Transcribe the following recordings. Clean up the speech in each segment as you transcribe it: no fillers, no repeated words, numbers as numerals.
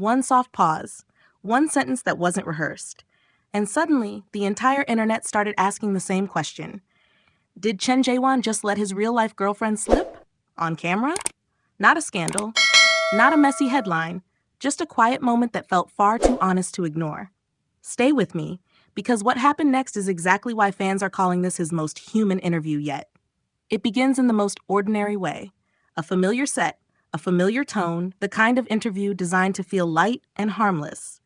one soft pause, one sentence that wasn't rehearsed. And suddenly, the entire internet started asking the same question. Did Chen Zheyuan just let his real-life girlfriend slip? On camera? Not a scandal, not a messy headline, just a quiet moment that felt far too honest to ignore. Stay with me, because what happened next is exactly why fans are calling this his most human interview yet. It begins in the most ordinary way. A familiar set, a familiar tone, the kind of interview designed to feel light and harmless.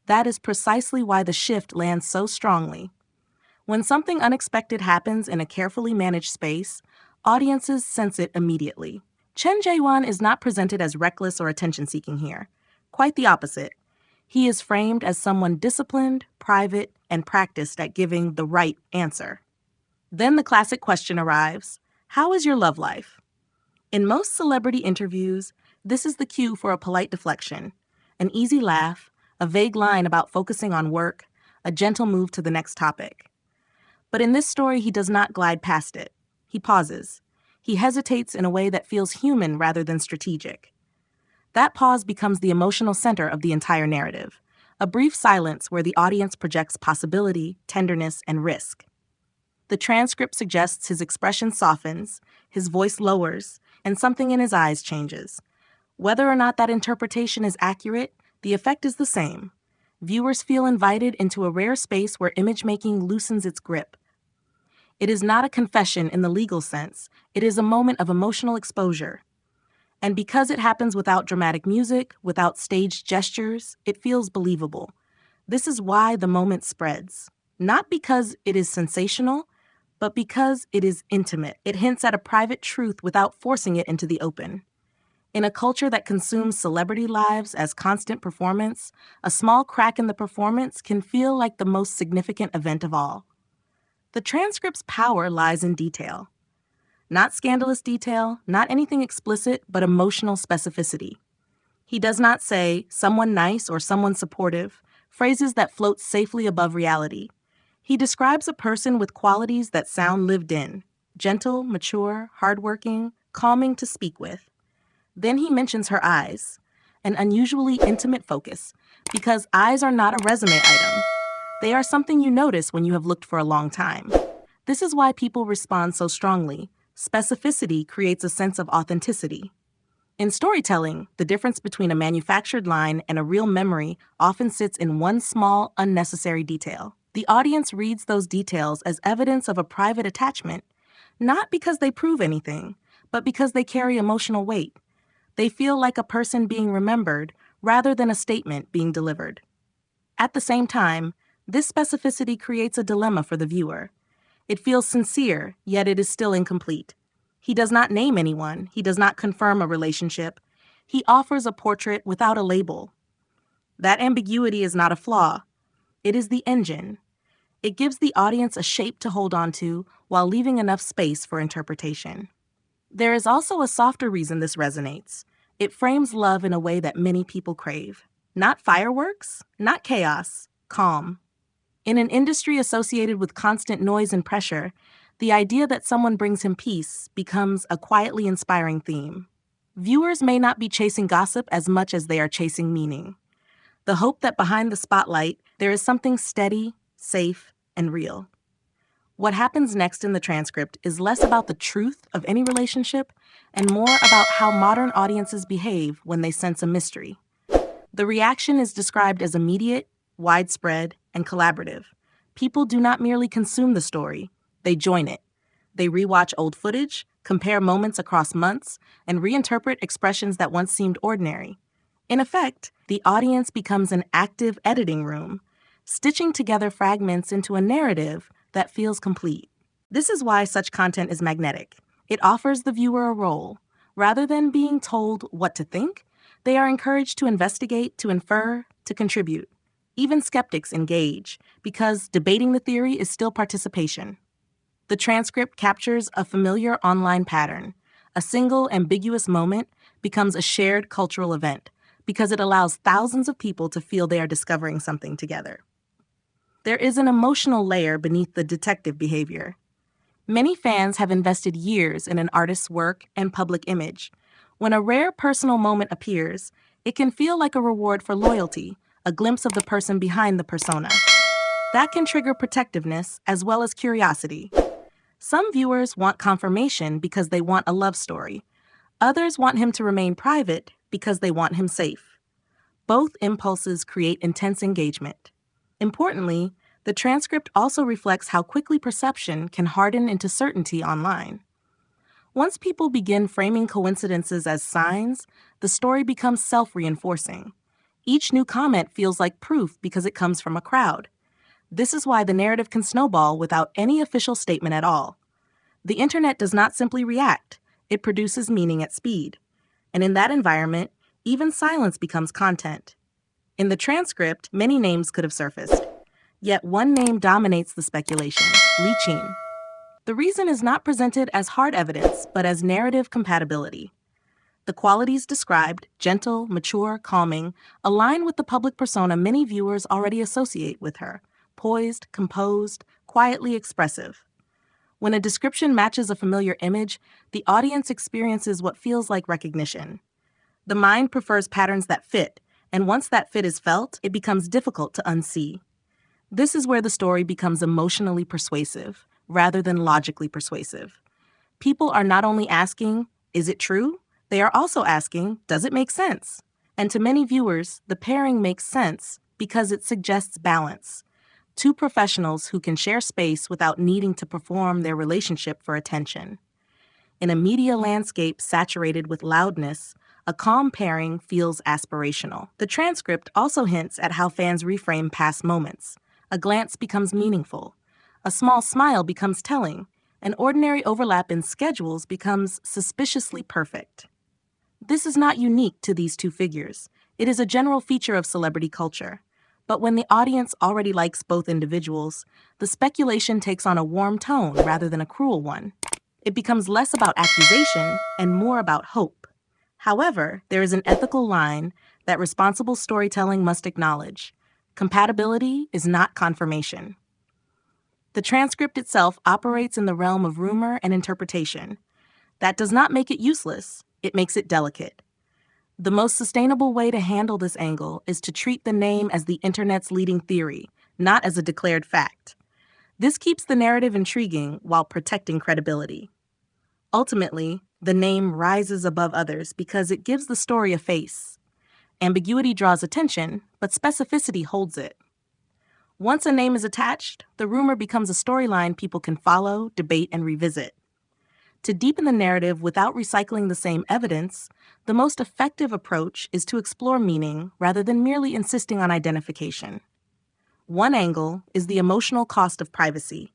That is precisely why the shift lands so strongly. When something unexpected happens in a carefully managed space, audiences sense it immediately. Chen Zheyuan is not presented as reckless or attention-seeking here. Quite the opposite. He is framed as someone disciplined, private, and practiced at giving the right answer. Then the classic question arrives, how is your love life? In most celebrity interviews, this is the cue for a polite deflection, an easy laugh, a vague line about focusing on work, a gentle move to the next topic. But in this story, he does not glide past it. He pauses. He hesitates in a way that feels human rather than strategic. That pause becomes the emotional center of the entire narrative, a brief silence where the audience projects possibility, tenderness, and risk. The transcript suggests his expression softens, his voice lowers, and something in his eyes changes. Whether or not that interpretation is accurate, the effect is the same. Viewers feel invited into a rare space where image-making loosens its grip. It is not a confession in the legal sense, it is a moment of emotional exposure. And because it happens without dramatic music, without staged gestures, it feels believable. This is why the moment spreads. Not because it is sensational, but because it is intimate. It hints at a private truth without forcing it into the open. In a culture that consumes celebrity lives as constant performance, a small crack in the performance can feel like the most significant event of all. The transcript's power lies in detail. Not scandalous detail, not anything explicit, but emotional specificity. He does not say, someone nice or someone supportive, phrases that float safely above reality. He describes a person with qualities that sound lived in, gentle, mature, hardworking, calming to speak with. Then he mentions her eyes, an unusually intimate focus, because eyes are not a resume item. They are something you notice when you have looked for a long time. This is why people respond so strongly. Specificity creates a sense of authenticity. In storytelling, the difference between a manufactured line and a real memory often sits in one small, unnecessary detail. The audience reads those details as evidence of a private attachment, not because they prove anything, but because they carry emotional weight. They feel like a person being remembered rather than a statement being delivered. At the same time, this specificity creates a dilemma for the viewer. It feels sincere, yet it is still incomplete. He does not name anyone. He does not confirm a relationship. He offers a portrait without a label. That ambiguity is not a flaw. It is the engine. It gives the audience a shape to hold on to while leaving enough space for interpretation. There is also a softer reason this resonates. It frames love in a way that many people crave. Not fireworks, not chaos, calm. In an industry associated with constant noise and pressure, the idea that someone brings him peace becomes a quietly inspiring theme. Viewers may not be chasing gossip as much as they are chasing meaning. The hope that behind the spotlight, there is something steady, safe, and real. What happens next in the transcript is less about the truth of any relationship and more about how modern audiences behave when they sense a mystery. The reaction is described as immediate, widespread, and collaborative. People do not merely consume the story, they join it. They rewatch old footage, compare moments across months, and reinterpret expressions that once seemed ordinary. In effect, the audience becomes an active editing room, stitching together fragments into a narrative that feels complete. This is why such content is magnetic. It offers the viewer a role. Rather than being told what to think, they are encouraged to investigate, to infer, to contribute. Even skeptics engage, because debating the theory is still participation. The transcript captures a familiar online pattern. A single, ambiguous moment becomes a shared cultural event, because it allows thousands of people to feel they are discovering something together. There is an emotional layer beneath the detective behavior. Many fans have invested years in an artist's work and public image. When a rare personal moment appears, It can feel like a reward for loyalty, a glimpse of the person behind the persona. That can trigger protectiveness as well as curiosity. Some viewers want confirmation because they want a love story. Others want him to remain private because they want him safe. Both impulses create intense engagement. Importantly, the transcript also reflects how quickly perception can harden into certainty online. Once people begin framing coincidences as signs, the story becomes self-reinforcing. Each new comment feels like proof because it comes from a crowd. This is why the narrative can snowball without any official statement at all. The internet does not simply react, it produces meaning at speed. And in that environment, even silence becomes content. In the transcript, many names could have surfaced. Yet one name dominates the speculation, Li Qin. The reason is not presented as hard evidence, but as narrative compatibility. The qualities described, gentle, mature, calming, align with the public persona many viewers already associate with her, poised, composed, quietly expressive. When a description matches a familiar image, the audience experiences what feels like recognition. The mind prefers patterns that fit, and once that fit is felt, it becomes difficult to unsee. This is where the story becomes emotionally persuasive, rather than logically persuasive. People are not only asking, is it true? They are also asking, does it make sense? And to many viewers, the pairing makes sense because it suggests balance. Two professionals who can share space without needing to perform their relationship for attention. In a media landscape saturated with loudness, a calm pairing feels aspirational. The transcript also hints at how fans reframe past moments. A glance becomes meaningful. A small smile becomes telling. An ordinary overlap in schedules becomes suspiciously perfect. This is not unique to these two figures. It is a general feature of celebrity culture. But when the audience already likes both individuals, the speculation takes on a warm tone rather than a cruel one. It becomes less about accusation and more about hope. However, there is an ethical line that responsible storytelling must acknowledge. Compatibility is not confirmation. The transcript itself operates in the realm of rumor and interpretation. That does not make it useless, it makes it delicate. The most sustainable way to handle this angle is to treat the name as the internet's leading theory, not as a declared fact. This keeps the narrative intriguing while protecting credibility. Ultimately, the name rises above others because it gives the story a face. Ambiguity draws attention, but specificity holds it. Once a name is attached, the rumor becomes a storyline people can follow, debate, and revisit. To deepen the narrative without recycling the same evidence, the most effective approach is to explore meaning rather than merely insisting on identification. One angle is the emotional cost of privacy.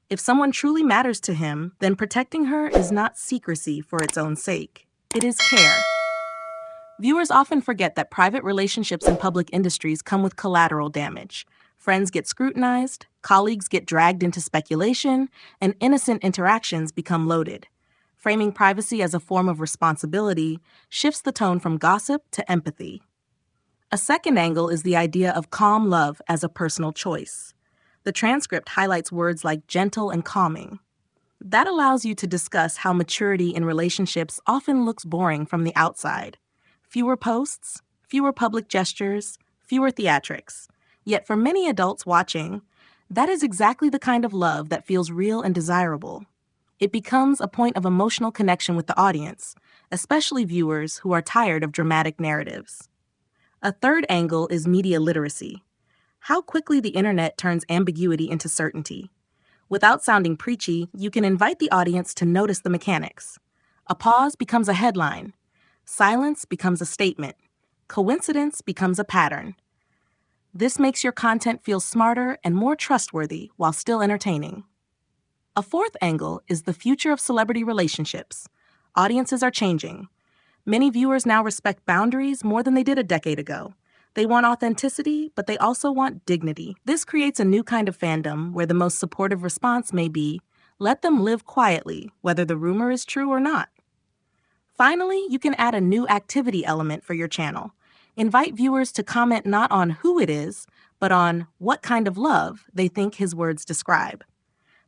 If someone truly matters to him, then protecting her is not secrecy for its own sake. It is care. Viewers often forget that private relationships in public industries come with collateral damage. Friends get scrutinized, colleagues get dragged into speculation, and innocent interactions become loaded. Framing privacy as a form of responsibility shifts the tone from gossip to empathy. A second angle is the idea of calm love as a personal choice. The transcript highlights words like gentle and calming. That allows you to discuss how maturity in relationships often looks boring from the outside. Fewer posts, fewer public gestures, fewer theatrics. Yet for many adults watching, that is exactly the kind of love that feels real and desirable. It becomes a point of emotional connection with the audience, especially viewers who are tired of dramatic narratives. A third angle is media literacy. How quickly the internet turns ambiguity into certainty. Without sounding preachy, you can invite the audience to notice the mechanics. A pause becomes a headline. Silence becomes a statement. Coincidence becomes a pattern. This makes your content feel smarter and more trustworthy while still entertaining. A fourth angle is the future of celebrity relationships. Audiences are changing. Many viewers now respect boundaries more than they did a decade ago. They want authenticity, but they also want dignity. This creates a new kind of fandom where the most supportive response may be, let them live quietly, whether the rumor is true or not. Finally, you can add a new activity element for your channel. Invite viewers to comment not on who it is, but on what kind of love they think his words describe.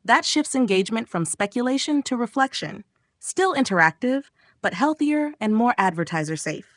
That shifts engagement from speculation to reflection. Still interactive, but healthier and more advertiser safe.